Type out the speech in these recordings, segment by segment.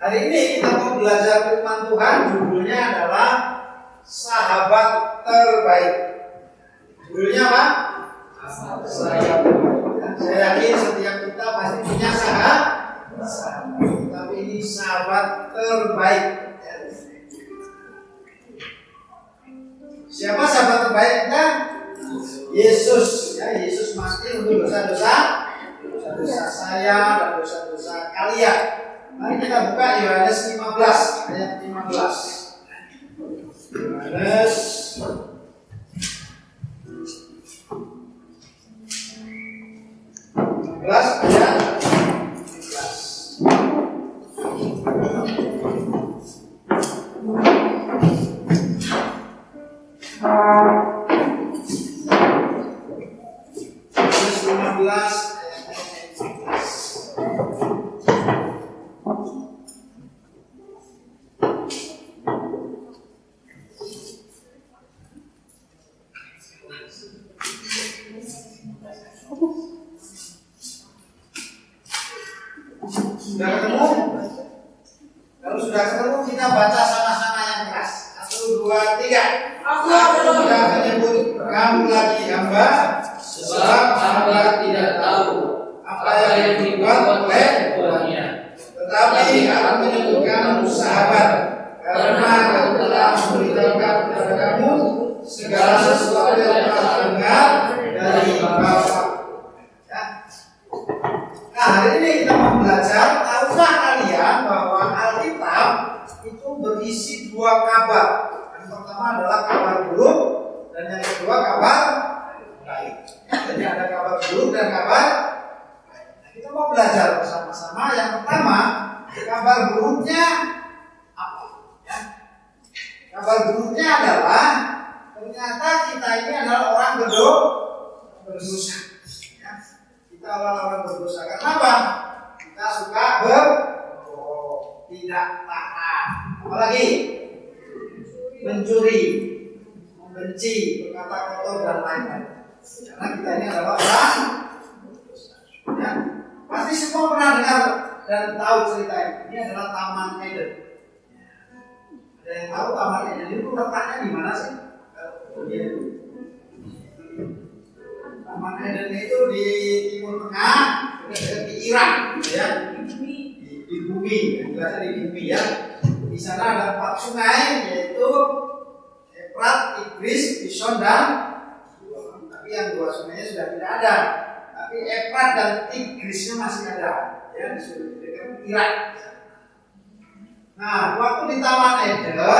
Hari ini kita mau belajar firman Tuhan, judulnya adalah Sahabat Terbaik. Judulnya apa? Sahabat Terbaik. Saya yakin setiap kita pasti punya sahabat, tapi ini sahabat terbaik. Siapa sahabat terbaik kita? Yesus. Ya, Yesus mati untuk dosa-dosa saya dan dosa-dosa kalian. Mari kita buka Yohanes 15 ayat 15. Yohanes 15 ayat 15. Sudah ketemu? Kalau sudah ketemu kita baca sama-sama yang keras. 1, 2, 3. Aku sudah menyebut kamu lagi hamba, sebab hamba tidak tahu apa yang dibuat oleh Tuhannya. Tetapi aku menyebut kamu sahabat, karena aku telah memberitahukan kepada kamu segala sesuatu yang telah dengar dari Bapa. Nah, hari ini kita mau belajar, tahukah kalian bahwa Alkitab itu berisi dua kabar. Yang pertama adalah kabar buruk, dan yang kedua kabar baik. Jadi ada kabar buruk dan kabar baik. Nah, kita mau belajar bersama-sama. Yang pertama, kabar buruknya apa? Ya. Kabar buruknya adalah ternyata kita ini adalah orang berdosa. Kita orang berdosa. Kenapa? Kita suka berbohong, tidak taat, apalagi mencuri, membenci, berkata kotor dan lain-lain. Karena kita ini adalah orang berdosa. Ya. Pasti semua pernah dengar dan tahu cerita ini. Ini adalah Taman Eden. Ada yang tahu Taman Eden itu letaknya di mana sih? Taman Eden itu di Timur Tengah, di Irak, ya, di bumi, jelasnya di bumi ya. Di sana ada 4 sungai, yaitu Efrat, Tigris, Pison dan Gihon. Tapi yang 2 sungainya sudah tidak ada. Tapi Efrat dan Tigrisnya masih ada, ya, di dekat Irak. Nah, waktu di Taman Eden, ya,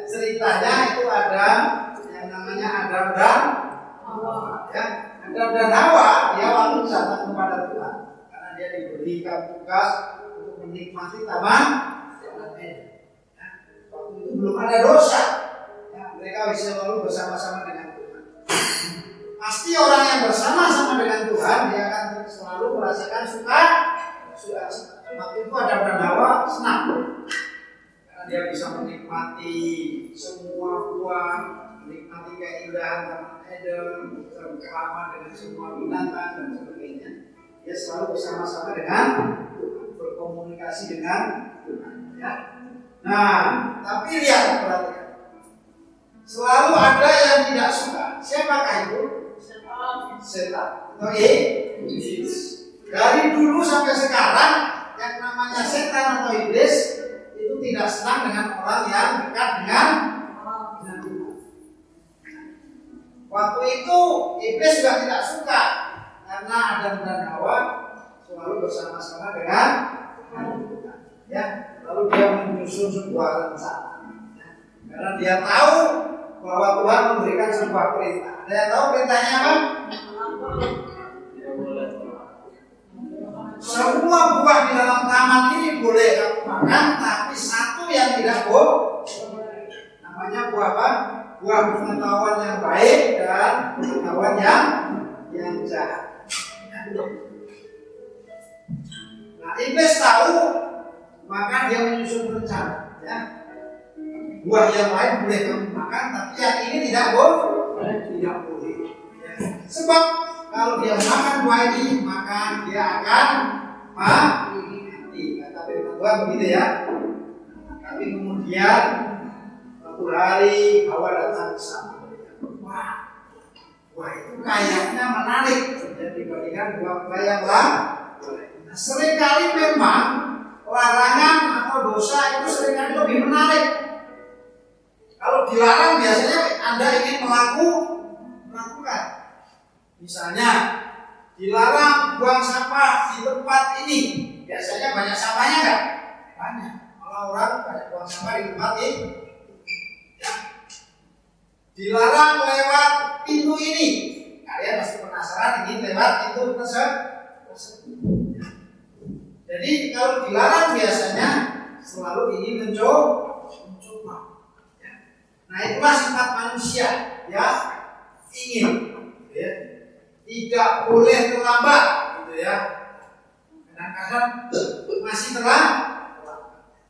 ceritanya itu ada yang namanya Adam dan Hawa, ya. Adam dan Hawa dia waktu datang kepada Tuhan karena dia diberikan tugas untuk menikmati taman Eden. Ya. Waktu itu belum ada dosa, ya, mereka bisa lalu bersama-sama dengan Tuhan. Pasti orang yang bersama-sama dengan Tuhan dia akan selalu merasakan suka. Waktu itu Adam dan Hawa senang karena dia bisa menikmati semua buah, menikmati keindahan taman Eden, berkelama dengan semua binatang dan sebagainya. Dia selalu bersama-sama dengan Tuhan, berkomunikasi dengan Tuhan. Ya. Nah, tapi lihat, perhatikan. Selalu ada yang tidak suka. Siapakah itu? Setan. Oke. Dari dulu sampai sekarang, yang namanya setan atau iblis itu tidak senang dengan orang yang dekat dengan Tuhan. Waktu itu iblis juga tidak suka karena Adam dan Hawa selalu bersama-sama dengan Tuhan. Ya, lalu dia menyusun sebuah rencana. Ya, karena dia tahu bahwa Tuhan memberikan sebuah perintah. Ada yang tahu perintahnya apa? Semua buah di dalam taman ini boleh kamu makan, tapi satu yang tidak boleh. Namanya buah apa? Buah pengetahuan yang baik dan pengetahuan yang jahat. Nah, iblis tahu, maka dia menyusun rencana. Ya. Buah yang lain boleh kamu makan, tapi yang ini tidak boleh. Tidak boleh. Ya. Sebab kalau dia makan buah ini, maka dia akan mati. Kata firman Tuhan begitu ya. Tapi kemudian suatu hari Hawa datang ke sana. Wah itu kayaknya menarik dibandingkan buah yang lain. Nah, seringkali memang larangan atau dosa itu seringkali lebih menarik. Kalau dilarang biasanya Anda ingin melakukan. Misalnya dilarang buang sampah di tempat ini, biasanya banyak sampahnya nggak? Banyak. Kalau orang banyak buang sampah di tempat ini, ya. Dilarang lewat pintu ini, kalian pasti penasaran ingin lewat pintu tersebut. Jadi kalau dilarang biasanya selalu ingin mencoba. Ya. Nah itulah sifat manusia, ya, ingin, ya. Tidak boleh terlambat, gitu ya. Kadang-kadang masih terlambat.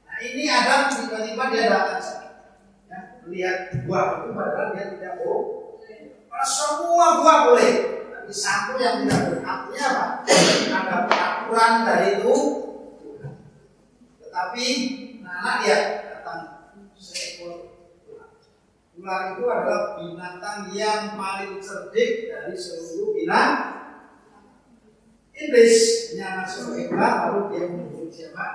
Nah ini Adam tiba-tiba dia datang, ya, melihat buah itu padahal dia tidak boleh. Karena semua buah boleh, tapi satu yang tidak boleh. Artinya apa? Ada peraturan dari itu. Tetapi anak dia datang seekor ular itu adalah binatang yang paling cerdik dari seluruh binatang. Iblis masuk ular lalu dia menyebut siapa?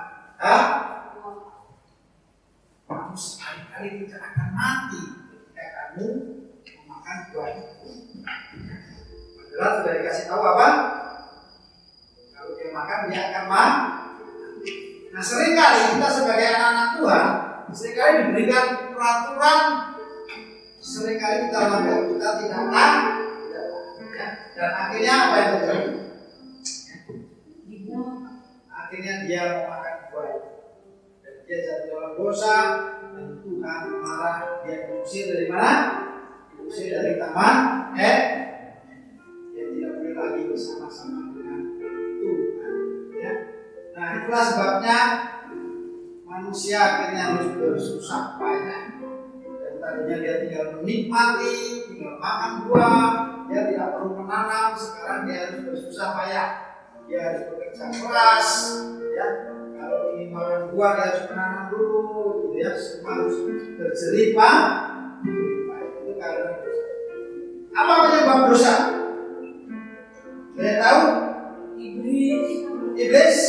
Kamu sekali-kali tidak akan mati ketika kamu memakan buah itu. Padahal sudah dikasih tahu apa? Kalau dia makan dia akan mati. Nah seringkali kita sebagai anak-anak Tuhan seringkali diberikan peraturan. Seringkali kita langgar, kita tidak tahu, ya. Dan akhirnya apa yang terjadi? Akhirnya dia memakan buah itu, dan dia jatuh dalam dosa, dan Tuhan marah. Dia diusir dari mana? Diusir dari taman. Dia tidak boleh lagi bersama-sama dengan Tuhan. Ya. Nah itulah sebabnya manusia akhirnya harus bersusah payah. Tadinya dia tinggal menikmati, tinggal makan buah, dia tidak perlu menanam. Sekarang dia harus bersusah payah, dia harus bekerja keras, ya. Kalau ingin makan buah dia harus menanam dulu, gitu ya. Semua harus berjerih payah. Itu karena dosa. Apa penyebab dosa? Saya tahu? Iblis.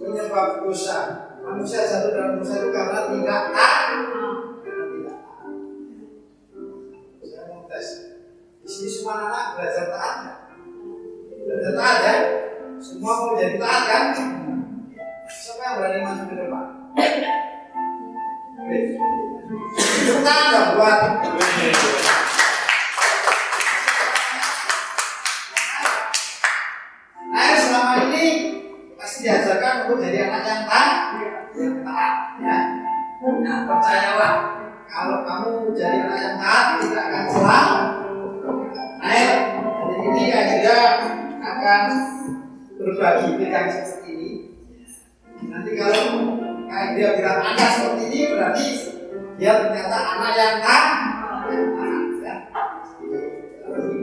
Penyebab dosa. Manusia jatuh dalam dosa itu karena tidak taat. Saya mau tes. Di sini semua anak belajar taat ya? Belajar taat ya? Semua mau jadi taat kan? Siapa yang berani maju ke depan? Tepuk tangan dong buat. Nah selama ini pasti diajarkan untuk jadi anak yang taat. Ya. Nah, percayalah kalau kamu jadi anak yang taat tidak akan salah. Nah, jadi ini dia akan berbagi pegang seperti ini. Nanti kalau dia bilang anak seperti ini berarti dia ternyata anak yang taat. Ya.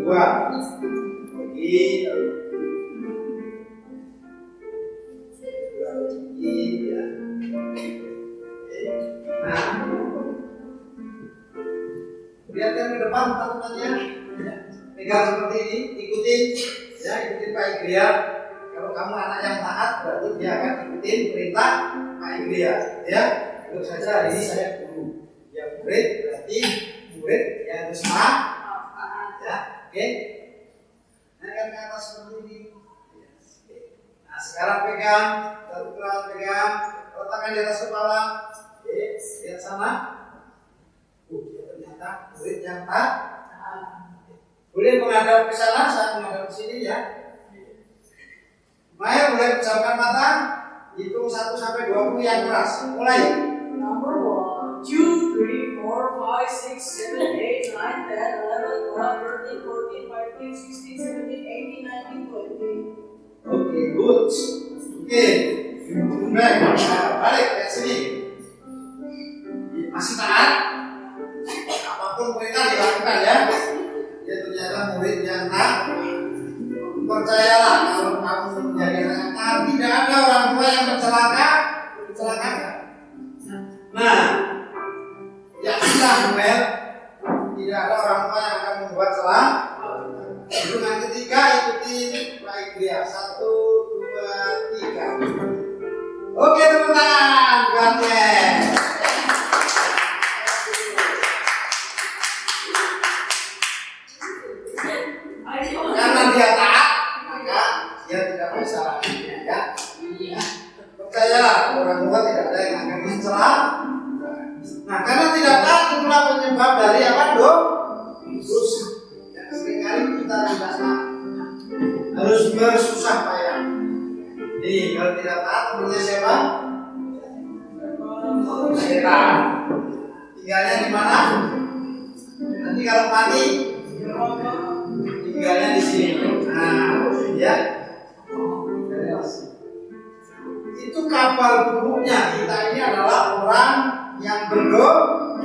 Dua, bagi. Ya. Nah, lihatkan ke depan teman-temannya, ya. Pegang seperti ini, ikutin, ya, ikutin Pak Igria. Kalau kamu anak yang taat, berarti dia akan ikutin perintah Pak Igria, ya. Tentu saja hari ini saya guru, dia murid, berarti murid yang harus taat, ya, oke. Nah, kan ke atas seperti ini. Nah, sekarang pegang, satu pegang, letakkan di atas kepala. Lihat sana. Ternyata murid yang taat. Boleh menghadap ke sana, saya menghadap ke sini ya. Maya boleh pejamkan mata. Hitung 1 sampai 20 yang keras. Mulai. Number 1, 2, 3, 4, 5, 6, 7, 8, 9, 10, 11, 12, 13, 14, 15, 16, 17, 18, 19, 20. Oke, good. Oke. Baik. Nah, balik ke sini. Masih taat? Apapun perintah dilakukan ya. Dia ternyata murid yang taat. Percayalah kalau kamu menjadi anak yang taat, ngomel, tidak ada orang tua yang akan membuat salah. Hitungan ketiga ikuti Pak Igria. 1, 2, 3. Oke teman-teman, karena dia taat, maka dia tidak bersalah. Ya. Percayalah, orang tua tidak ada yang akan mencela. Nah, karena tidak taat itulah penyebab dari apa dong? Dosa. Ya, seringkali kita tidak taat, harus bersusah payah. Jadi kalau tidak taat temannya siapa? Setan. Tinggalnya di mana? Nanti kalau mati tinggalnya di sini. Nah, ya. Itu kabar buruknya kita ini adalah orang yang berdosa.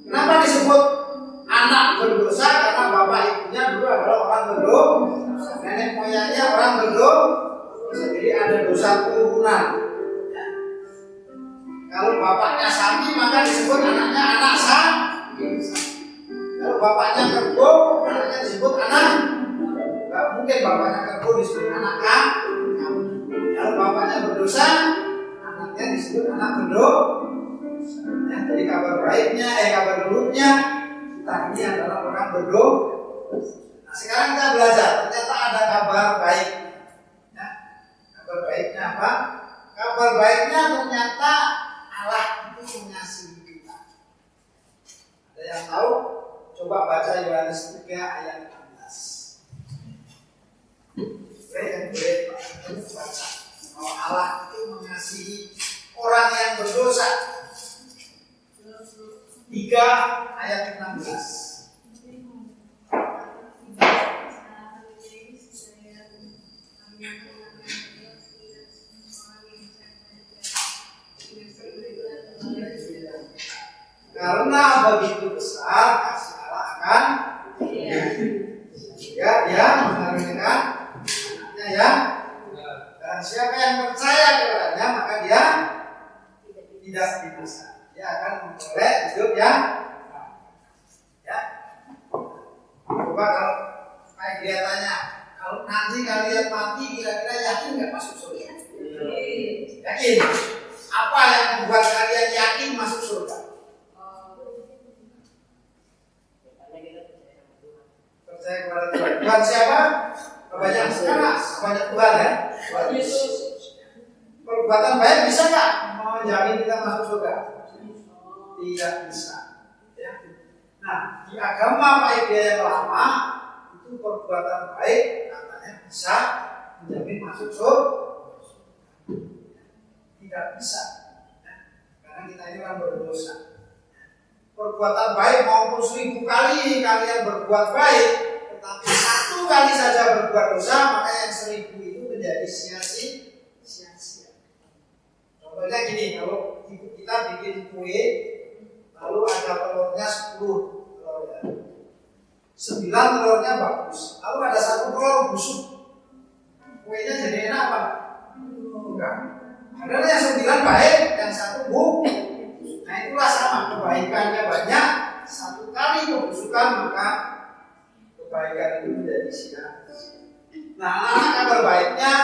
Kenapa disebut anak berdosa? Karena bapak ibunya dulu adalah orang berdosa, nenek moyangnya orang berdosa. Jadi ada dosa keturunan. Ya. Kalau bapaknya sapi maka disebut anaknya anak sapi. Kalau bapaknya kebo, anaknya disebut anak. Gak mungkin bapaknya kebo disebut anak kambing. Kalau bapaknya berdosa, anaknya disebut anak berdosa. Ya, jadi kabar baiknya, kabar buruknya kita ini adalah orang berdosa. Nah, sekarang kita belajar. Ternyata ada kabar baik. Ya, kabar baiknya apa? Kabar baiknya ternyata Allah itu mengasihi kita. Ada yang tahu? Coba baca Yohanes 3 ayat 16. Boleh baca. Bahwa Allah itu mengasihi orang yang berdosa. 3 ayat 16. Karena begitu besar kasih Allah akan ya dia mengaruniakan anaknya ya. Dan siapa yang percaya kepadanya maka dia tidak binasa. Dia akan memperoleh hidup yang ya. Coba kalau kayak dia tanya, kalau nanti kalian mati kira-kira yakin nggak masuk surga? Yakin. Apa yang membuat kalian yakin masuk surga? Percaya kepada Tuhan. Tuhan siapa? Banyak sekarang, banyak Tuhan ya. Tuhan Yesus. Perbuatan baik bisa nggak menjamin kita masuk surga? Tidak bisa. Ya. Nah, di agama baik yang lama itu perbuatan baik katanya bisa menjamin masuk surga. Tidak bisa. Ya. Karena kita ini orang berdosa. Perbuatan baik maupun 1000 kali kalian berbuat baik, tetapi 1 kali saja berbuat dosa, maka yang 1000 itu menjadi sia-sia. Contohnya gini, kalau ibu kita bikin kue, lalu ada telurnya 10 telurnya, 9 telurnya bagus, lalu ada 1 telur busuk, kuenya jadi enak apa? Enggak. Padahal yang 9 baik, yang 1 buruk. Nah itulah sama, kebaikannya banyak, 1 kali kebusukan maka kebaikan itu menjadi sia-sia. Nah anak kabar baiknya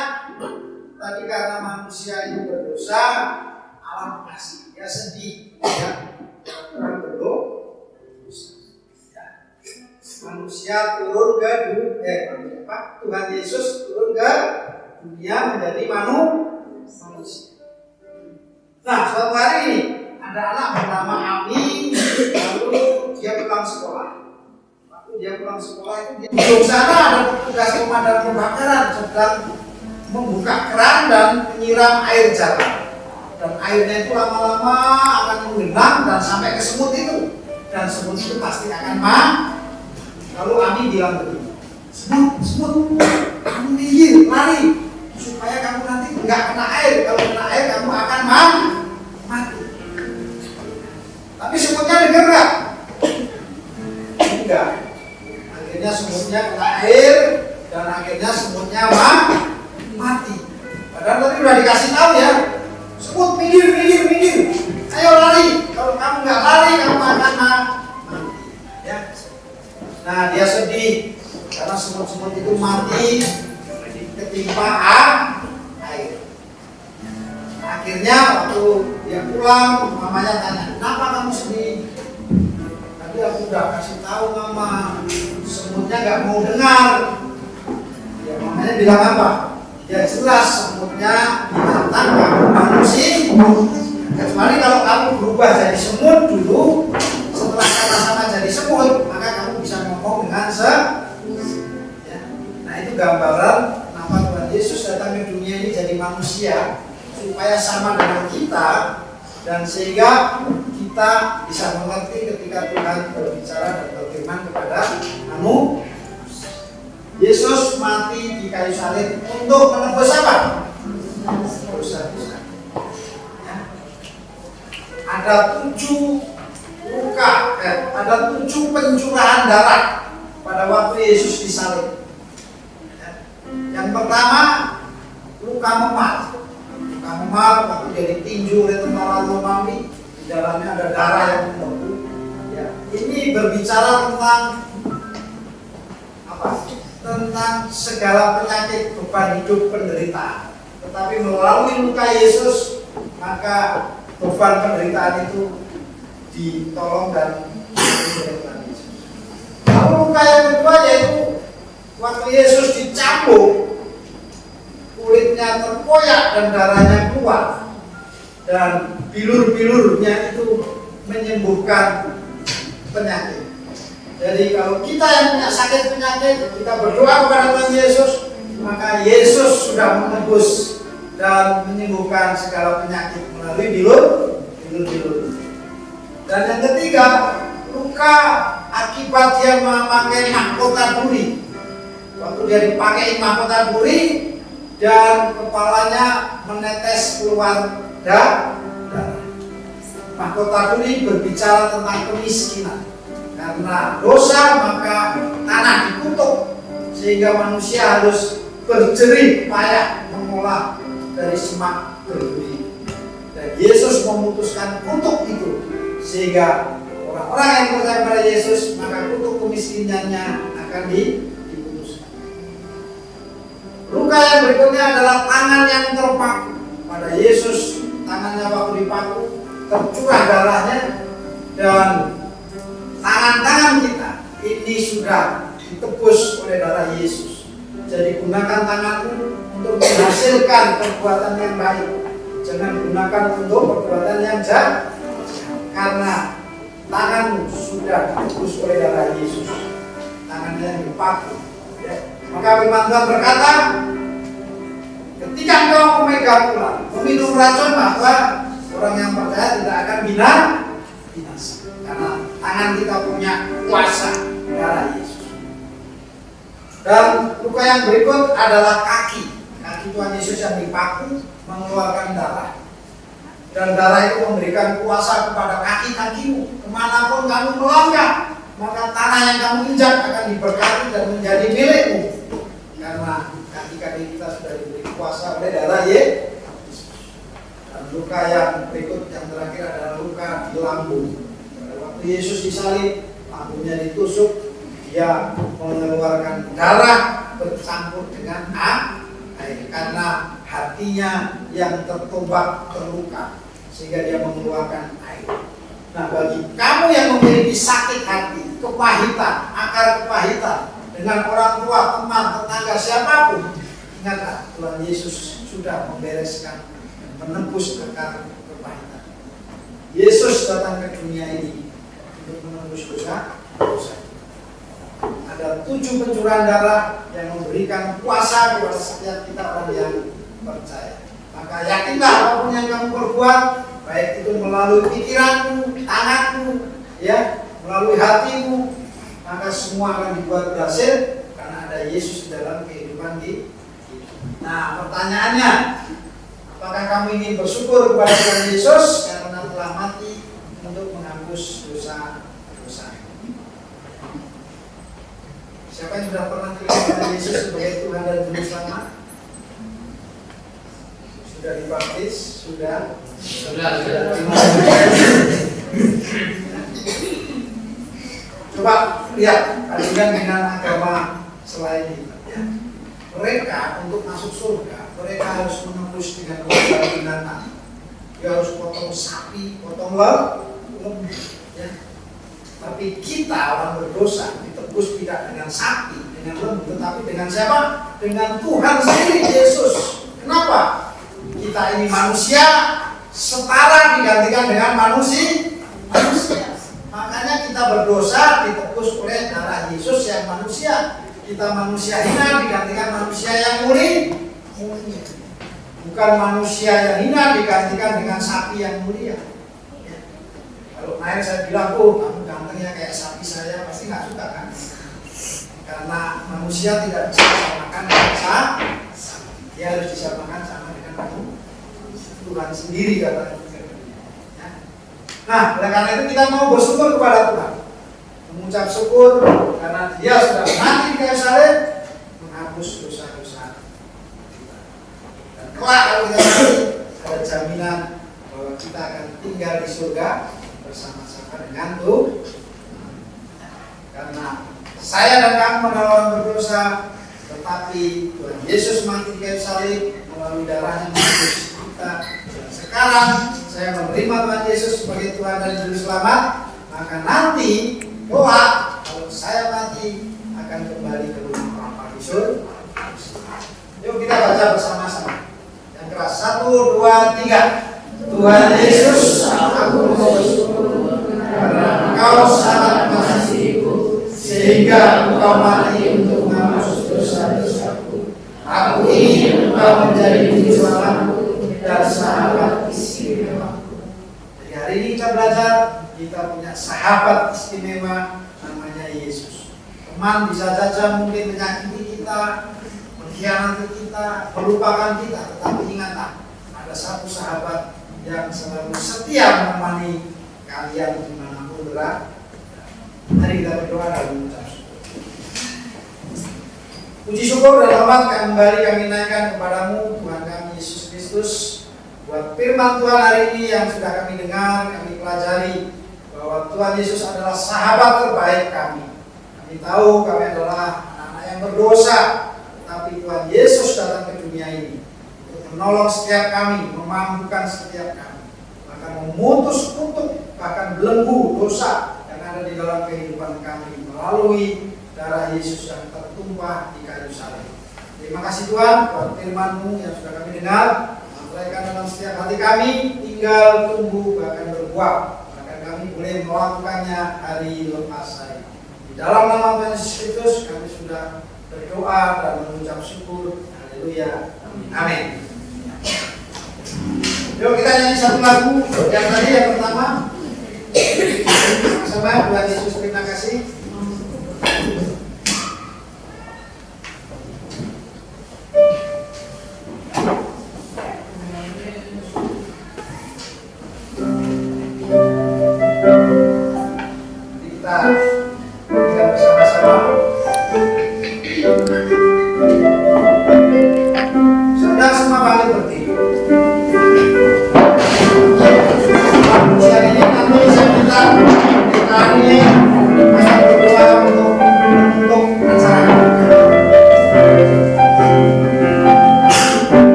tadi karena manusia itu berdosa, Allah kasih dia sedih ya. Orang berdosa ya. Manusia turun ke dunia, Tuhan Yesus turun ke dunia menjadi manusia. Nah suatu hari ini ada anak bernama Ami, lalu dia pulang sekolah. Waktu dia pulang sekolah itu dia di sana ada petugas pemadam kebakaran sedang membuka keran dan menyiram air jalan. Dan airnya itu lama-lama akan menggenang dan sampai ke semut itu. Dan semut itu pasti akan mati. Lalu Ami bilang begini, semut, kamu minggir, lari, supaya kamu nanti nggak kena air. Kalau kena air kamu akan mati. Tapi semutnya dengar nggak? Enggak. Akhirnya semutnya kena air dan akhirnya semutnya mati. Padahal tadi udah dikasih tahu ya, semut minggir, ayo lari. Kalau kamu nggak lari kamu akan semut-semut itu mati ketimpa air. Akhirnya waktu dia pulang, mamanya tanya, kenapa kamu sedih? Tadi aku udah kasih tahu mama, semutnya nggak mau dengar. Ya mamanya bilang apa? Ya jelas semutnya binatang nggak manusia. Kecuali kalau kamu berubah jadi semut dulu, setelah sama-sama jadi semut, maka kamu bisa ngomong dengan ya. Nah itu gambaran kenapa Tuhan Yesus datang ke dunia ini jadi manusia, supaya sama dengan kita, dan sehingga kita bisa mengerti ketika Tuhan berbicara dan berfirman kepada kamu. Yesus mati di kayu salib untuk menebus apa? Dosa-dosa. Ya. Ada 7 luka, ada 7 pencurahan darah pada waktu Yesus disalib. Ya. Yang pertama, luka memar. Luka memar waktu dia ditinju oleh tentara Romawi, di dalamnya ada darah yang membeku. Ya. Ini berbicara tentang apa? Tentang segala penyakit, beban hidup, penderitaan. Tetapi melalui luka Yesus, maka beban penderitaan itu ditolong dan diberikan. Lalu luka yang kedua yaitu waktu Yesus dicambuk, kulitnya terkoyak dan darahnya keluar, dan bilur-bilurnya itu menyembuhkan penyakit. Jadi kalau kita yang punya sakit penyakit, kita berdoa kepada Tuhan Yesus, maka Yesus sudah menebus dan menyembuhkan segala penyakit melalui bilur-bilur. Dan yang ketiga, luka akibat dia memakai mahkota duri. Waktu dia dipakai mahkota duri dan kepalanya menetes keluar darah. Mahkota duri berbicara tentang kemiskinan. Karena dosa maka tanah dikutuk, sehingga manusia harus berjerih payah mengolah dari semak berduri. Dan Yesus memutuskan kutuk itu, sehingga orang-orang yang percaya pada Yesus, maka kutuk kemiskinannya akan diputuskan. Luka yang berikutnya adalah tangan yang terpaku. Pada Yesus, tangannya waktu dipaku tercurah darahnya, dan tangan-tangan kita ini sudah ditebus oleh darah Yesus. Jadi gunakan tanganmu untuk menghasilkan perbuatan yang baik. Jangan gunakan untuk perbuatan yang jahat, karena tanganmu sudah ditebus oleh darah Yesus. Tangannya yang dipaku. Ya. Maka firman Tuhan berkata, ketika engkau memegang ular, meminum racun, maka orang yang percaya tidak akan binasa. Karena tangan kita punya kuasa darah Yesus. Dan luka yang berikut adalah kaki. Kaki Tuhan Yesus yang dipaku mengeluarkan darah. Dan darah itu memberikan kuasa kepada kaki-kakimu. Kemanapun kamu melangkah, maka tanah yang kamu injak akan diberkati dan menjadi milikmu. Karena kaki-kaki kita sudah diberi kuasa oleh darah Yesus. Dan luka yang berikut, yang terakhir adalah luka di lambung. Yesus disalib, lambungnya ditusuk, dia mengeluarkan darah bercampur dengan air karena hatinya yang tertombak terluka, sehingga dia mengeluarkan air. Nah, bagi kamu yang memiliki sakit hati, kepahitan, akar kepahitan dengan orang tua, teman, tetangga, siapapun, ingatlah Tuhan Yesus sudah membereskan dan menembus akar kepahitan. Yesus datang ke dunia ini untuk menembus dosa. Ada 7 pencurahan darah yang memberikan kuasa kepada setiap kita orang yang percaya. Maka yakinlah apapun yang kamu perbuat, baik itu melalui pikiranmu, tanganmu, ya, melalui hatimu, maka semua akan dibuat berhasil karena ada Yesus dalam kehidupan kita. Nah, pertanyaannya, apakah kamu ingin bersyukur kepada Tuhan Yesus karena telah mati untuk menghapus dosa-dosa? Siapa yang sudah pernah terima Tuhan Yesus sebagai Tuhan dan Juru Selamat? Sudah dibaptis? Sudah. Coba lihat bandingkan dengan agama selain itu. Ya. Mereka untuk masuk surga, mereka harus menembus dengan kewajiban binatang. Dia harus potong sapi, potong lembu. Ya. Tapi kita orang berdosa ditebus tidak dengan sapi, dengan lembu, tetapi dengan siapa? Dengan Tuhan sendiri, Yesus. Kenapa? Kita ini manusia setara digantikan dengan manusia. Makanya kita berdosa ditebus oleh darah Yesus yang manusia. Kita manusia hina digantikan manusia yang mulia. Bukan manusia yang hina digantikan dengan sapi yang mulia. Ya. Kalau naik saya bilang, kamu gantengnya kayak sapi saya, pasti nggak suka kan? Karena manusia tidak bisa disamakan dengan sapi. Dia harus disamakan sama dengan Tuhan sendiri katanya. Ya. Nah, oleh karena itu kita mau bersyukur kepada Tuhan. Mengucap syukur karena Dia sudah mati di kayu salib menghapus dosa-dosa kita. Dan kelak kalau kita mati ada jaminan bahwa kita akan tinggal di surga bersama-sama dengan Tuhan. Karena saya dan kamu adalah orang berdosa, tetapi Tuhan Yesus mati di kayu salib melalui darahnya menghapus kita. Dan sekarang saya menerima Tuhan Yesus sebagai Tuhan dan Juru Selamat, maka nanti doa kalau saya mati akan kembali ke rumah Bapa di surga. Yuk kita baca bersama-sama. Yang keras 1, 2, 3. Tuhan Yesus, aku bersyukur karena Engkau sangat mengasihiku sehingga Engkau mati untuk menghapus dosa-dosaku. Aku ingin Engkau menjadi juru selamatku dan sahabat istimewaku. Jadi hari ini kita belajar. Kita punya sahabat istimewa namanya Yesus. Teman bisa saja mungkin menyakiti kita, mengkhianati kita, melupakan kita, tetapi ingatlah ada satu sahabat yang selalu setia menemani kalian dimanapun berada. Mari kita berdoa dan mengucap syukur. Puji syukur dan hormat kembali kami naikkan kepadamu Tuhan kami Yesus Kristus, buat firman Tuhan hari ini yang sudah kami dengar, kami pelajari bahwa Tuhan Yesus adalah sahabat terbaik kami. Kami tahu kami adalah anak-anak yang berdosa, tapi Tuhan Yesus datang ke dunia ini untuk menolong setiap kami, memampukan setiap kami, bahkan memutus kutuk, bahkan belenggu dosa yang ada di dalam kehidupan kami melalui darah Yesus yang tertumpah di kayu salib. Terima kasih Tuhan buat firman-Mu yang sudah kami dengar, sampaikan dalam setiap hati kami, tinggal tumbuh bahkan berbuah. Kami boleh melakukannya hari lepas hari. Di dalam nama Tuhan Yesus Kristus kami sudah berdoa dan mengucap syukur. Haleluya. Amin. Yuk kita nyanyi satu lagu yang tadi yang pertama. Sama Tuhan Yesus terima kasih.